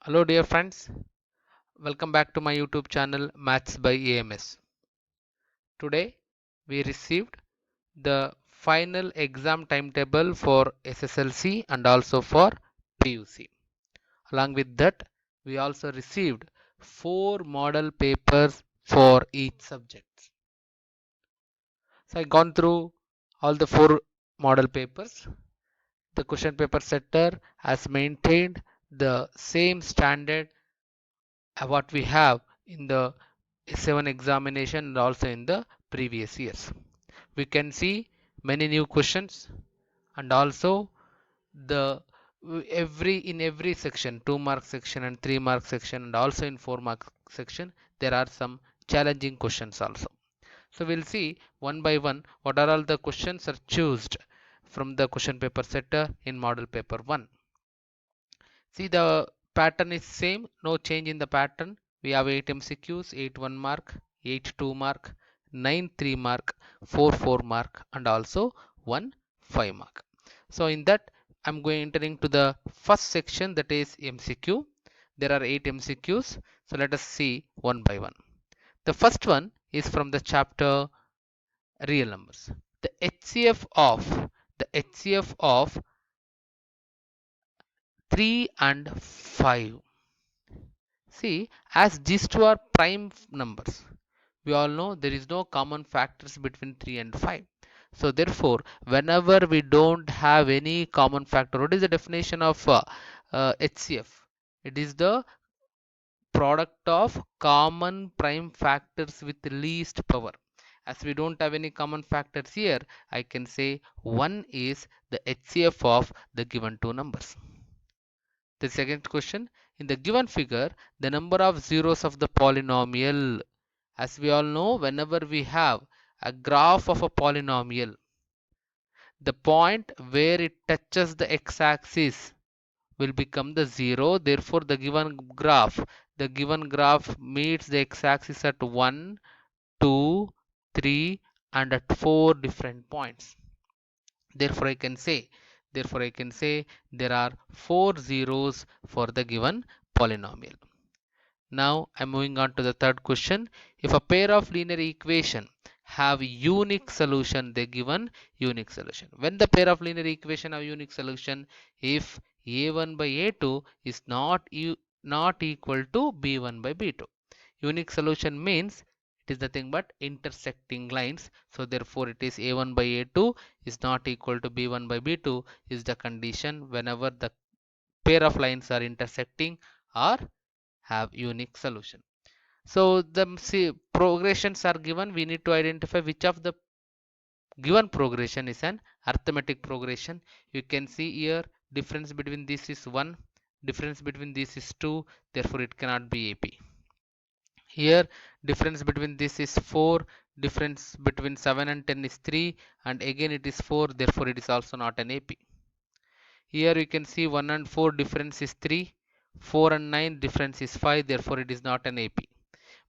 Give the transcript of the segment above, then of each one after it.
Hello dear friends, welcome back to my YouTube channel Maths by AMS. Today we received the final exam timetable for SSLC and also for PUC. Along with that, we also received 4 model papers for each subject. So I gone through all the 4 model papers. The question paper setter has maintained the same standard what we have in the 7 examination and also in the previous years. We can see many new questions and also the every section 2 mark section and 3 mark section and also in 4 mark section there are some challenging questions also. So we'll see one by one what are all the questions are chosen from the question paper setter in model paper 1. See, the pattern is same, no change in the pattern. We have 8 MCQs, 8 1 mark, 8 2 mark, 9 3 mark, 4 4 mark and also 1 5 mark. So in that I'm going entering to the first section, that is MCQ. There are 8 MCQs. So let us see one by one. The first one is from the chapter real numbers. The HCF of 3 and 5. See, as these two are prime numbers, we all know there is no common factors between 3 and 5. So therefore, whenever we don't have any common factor, what is the definition of HCF? It is the product of common prime factors with least power. As we don't have any common factors here, I can say 1 is the HCF of the given two numbers. The second question, in the given figure, the number of zeros of the polynomial. As we all know, whenever we have a graph of a polynomial, the point where it touches the x-axis will become the 0. Therefore, the given graph meets the x-axis at 1, 2, 3 and at 4 different points. Therefore, I can say there are 4 zeros for the given polynomial. Now I'm moving on to the third question. If a pair of linear equation have unique solution, they given unique solution. When the pair of linear equation have unique solution, if a1 by a2 is not equal to b1 by b2. Unique solution means it is nothing but intersecting lines. So therefore it is a1 by a2 is not equal to b1 by b2 is the condition whenever the pair of lines are intersecting or have unique solution. So the progressions are given. We need to identify which of the given progression is an arithmetic progression. You can see here difference between this is 1, difference between this is 2, therefore it cannot be AP. Here difference between this is 4, difference between 7 and 10 is 3 and again it is 4, therefore it is also not an AP. Here you can see 1 and 4 difference is 3, 4 and 9 difference is 5, therefore it is not an AP.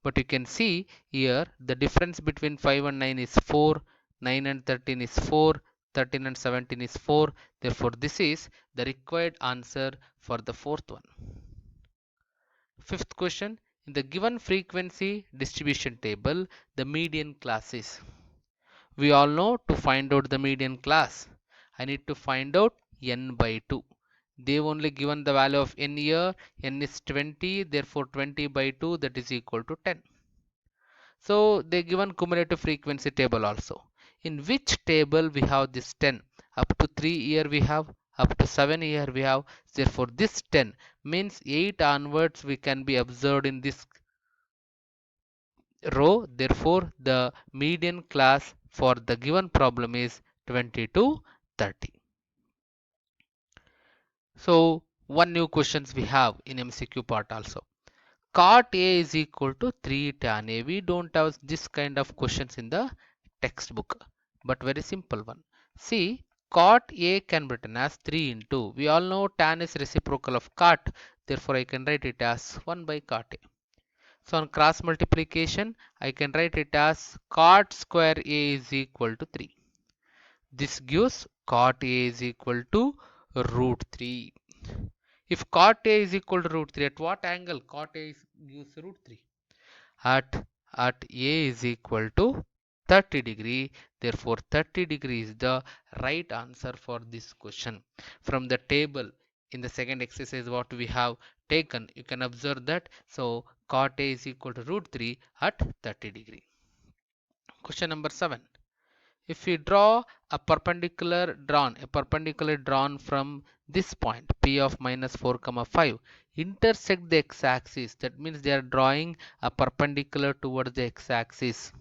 But you can see here the difference between 5 and 9 is 4, 9 and 13 is 4, 13 and 17 is 4, therefore this is the required answer for the fourth one. Fifth question, in the given frequency distribution table, the median class is. We all know to find out the median class, I need to find out n by 2. They've only given the value of n here, n is 20, therefore 20 by 2 that is equal to 10. So they given cumulative frequency table also. In which table we have this 10? Up to 3 here we have, up to 7 here we have. Therefore this 10 means 8 onwards we can be observed in this row. Therefore the median class for the given problem is 20 to 30. So one new questions we have in MCQ part also. Cot A is equal to 3 tan A. We don't have this kind of questions in the textbook, but very simple one. See, cot A can be written as 3 into. We all know tan is reciprocal of cot, therefore I can write it as 1 by cot A. So on cross multiplication, I can write it as cot square A is equal to 3. This gives cot A is equal to root 3. If cot A is equal to root 3, at what angle cot A gives root 3? At A is equal to 30 degree. Therefore, 30 degree is the right answer for this question. From the table in the second exercise what we have taken, you can observe that. So, cot A is equal to root 3 at 30 degree. Question number 7. If we draw a perpendicular drawn from this point P of minus 4 comma 5 intersect the x-axis, that means they are drawing a perpendicular towards the x-axis,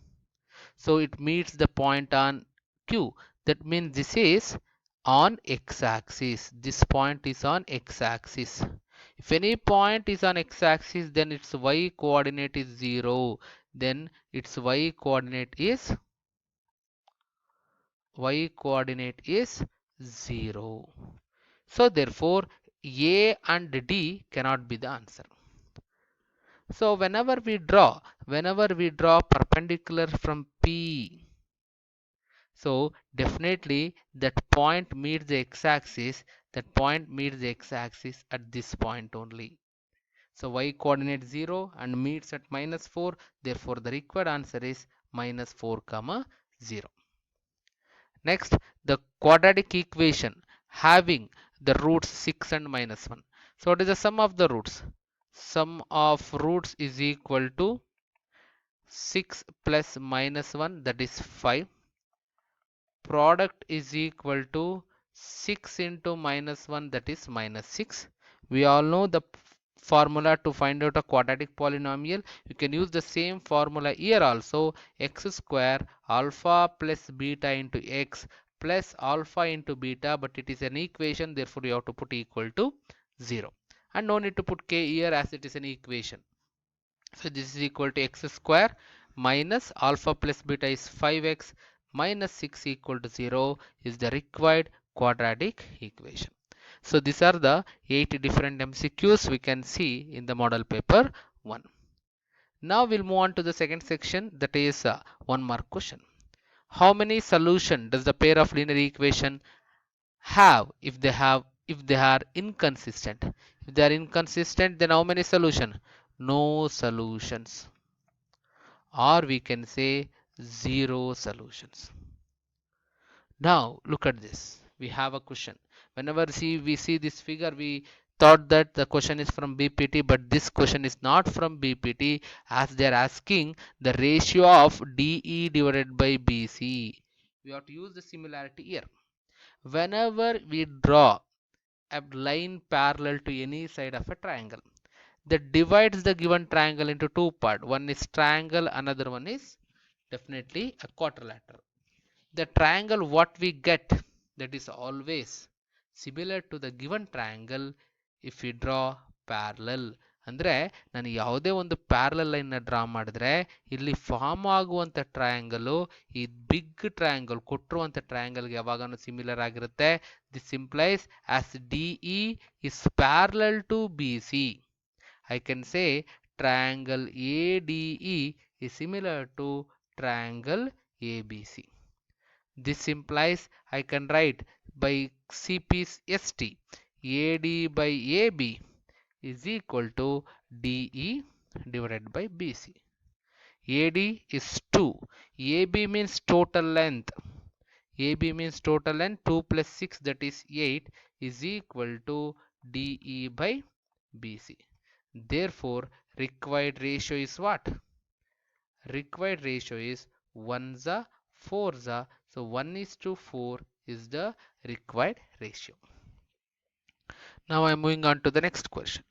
so it meets the point on Q, that means this is on x-axis, this point is on x-axis. If any point is on x-axis, then its y coordinate is 0, then its y coordinate is 0. So therefore A and D cannot be the answer. So whenever we draw perpendicular from P, so definitely that point meets the x-axis, at this point only. So y coordinate 0 and meets at minus 4, therefore the required answer is minus 4 comma 0. Next, the quadratic equation having the roots 6 and minus 1. So what is the sum of the roots? Sum of roots is equal to 6 plus minus 1, that is 5. Product is equal to 6 into minus 1, that is minus 6. We all know the formula to find out a quadratic polynomial. You can use the same formula here also. X square alpha plus beta into x plus alpha into beta, but it is an equation, therefore you have to put equal to 0. And no need to put k here as it is an equation. So this is equal to x square minus alpha plus beta is 5x minus 6 equal to 0 is the required quadratic equation. So these are the 8 different MCQs we can see in the model paper 1. Now we'll move on to the second section, that is 1 mark question. How many solution does the pair of linear equation have if they are inconsistent? If they are inconsistent, then how many solution? No solutions, or we can say 0 solutions. Now look at this. We have a question. Whenever we see this figure, we thought that the question is from BPT, but this question is not from BPT, as they are asking the ratio of DE divided by BC. We have to use the similarity here. Whenever we draw a line parallel to any side of a triangle that divides the given triangle into two parts, one is triangle, another one is definitely a quadrilateral. The triangle what we get, that is always similar to the given triangle if we draw parallel. ಅಂದ್ರೆ ನಾನು ಯಾವುದೇ ಒಂದು parallel line draw ಮಾಡಿದ್ರೆ ಇಲ್ಲಿ form ಆಗುವಂತ triangle ಈ big triangle ಕೊಟ್ಟಿರುವಂತ ಟ್ರಯಾಂಗಲ್ಗೆ ಯಾವಾಗಲೂ similar ಆಗಿರುತ್ತೆ. This implies as DE is parallel to BC. I can say triangle ADE is similar to triangle ABC. This implies I can write by CP's ST AD by AB is equal to DE divided by BC. AD is 2. AB means total length. AB means total length. 2 plus 6, that is 8, is equal to DE by BC. Therefore, required ratio is what? Required ratio is 1 za 4 za. So 1 is to 4 is the required ratio. Now I am moving on to the next question.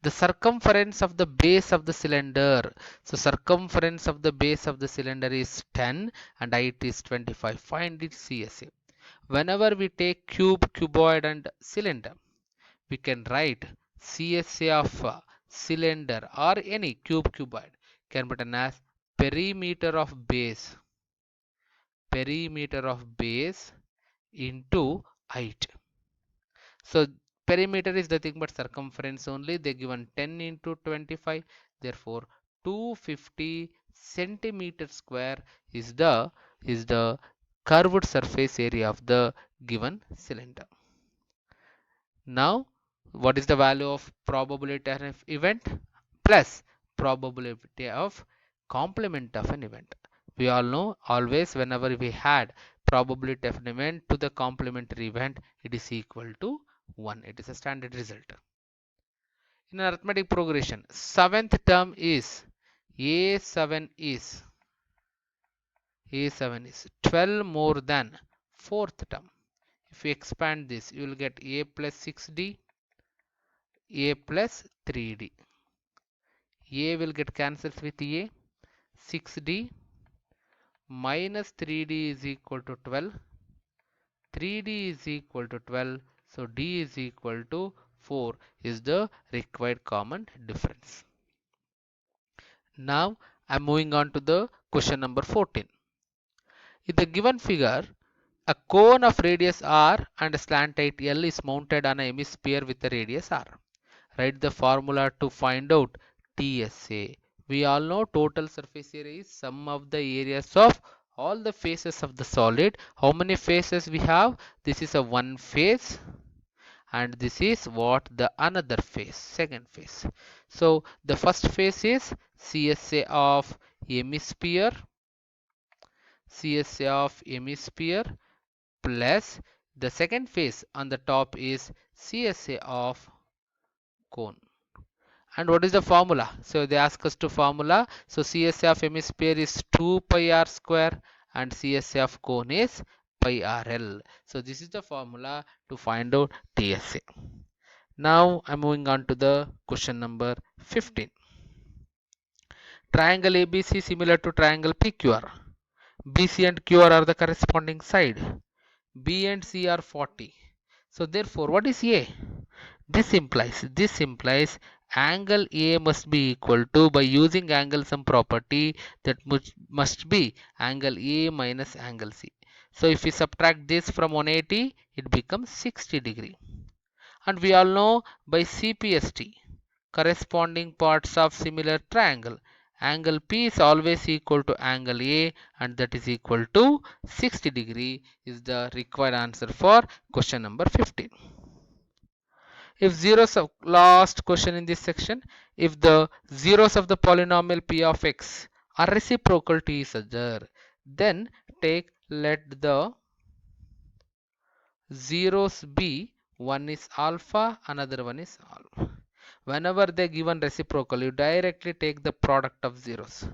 The circumference of the base of the cylinder. So circumference of the base of the cylinder is 10 and height is 25. Find its CSA. Whenever we take cube, cuboid and cylinder, we can write CSA of cylinder or any cube, cuboid can be written as perimeter of base into height. So perimeter is nothing but circumference only. They given 10 into 25, therefore 250 centimeter square is the curved surface area of the given cylinder. Now What is the value of probability of event plus probability of complement of an event? We all know always whenever we had probability of an event to the complementary event, it is equal to 1. It is a standard result. In arithmetic progression, seventh term is a7 is a7 is 12 more than fourth term. If you expand this, you will get a plus 6d, a plus 3d. A will get cancelled with a. 6d minus 3d is equal to 12. 3d is equal to 12. So d is equal to 4 is the required common difference. Now I'm moving on to the question number 14. In the given figure, a cone of radius r and slant height L is mounted on a hemisphere with a radius r. Write the formula to find out TSA. We all know total surface area is sum of the areas of all the faces of the solid. How many faces we have? This is a one face and this is what the another face, second face. So the first face is CSA of hemisphere, CSA of hemisphere plus the second face on the top is CSA of cone. And what is the formula? So they ask us to formula. So CSA of hemisphere is 2 pi r square and CSA of cone is pi rl. So this is the formula to find out TSA. Now I'm moving on to the question number 15. Triangle ABC similar to triangle PQR. BC and QR are the corresponding side. B and C are 40. So therefore, what is A? This implies angle A must be equal to, by using angle sum property, that must be angle A minus angle C. So if we subtract this from 180, it becomes 60 degree. And we all know by CPST, corresponding parts of similar triangle, angle P is always equal to angle A and that is equal to 60 degree is the required answer for question number 15. If zeros of last question in this section, if the zeros of the polynomial p of x are reciprocal to each other, then let the zeros be one is alpha, another one is alpha. Whenever they given reciprocal, you directly take the product of zeros.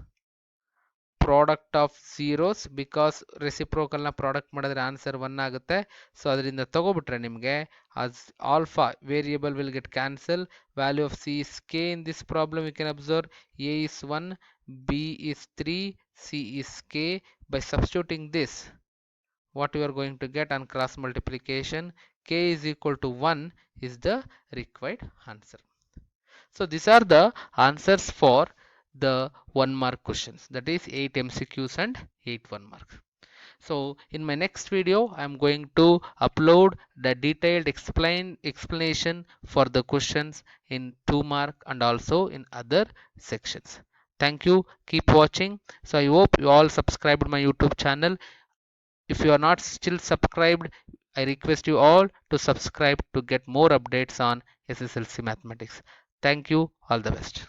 Product of zeros, because reciprocal na product ಮಾಡಿದ್ರೆ answer 1 ಆಗುತ್ತೆ. So ಅದರಿಂದ ತಗೋಬಿಟ್ರೆ ನಿಮಗೆ as alpha variable will get cancelled. Value of c is k. In this problem you can observe a is 1, b is 3, c is k. By substituting this, what you are going to get on cross multiplication, k is equal to 1 is the required answer. So these are the answers for the 1 mark questions, that is 8 MCQs and 8 1 marks. So in my next video I am going to upload the detailed explanation for the questions in 2 mark and also in other sections. Thank you, keep watching. So I hope you all subscribed my YouTube channel. If you are not still subscribed, I request you all to subscribe to get more updates on SSLC mathematics. Thank you, all the best.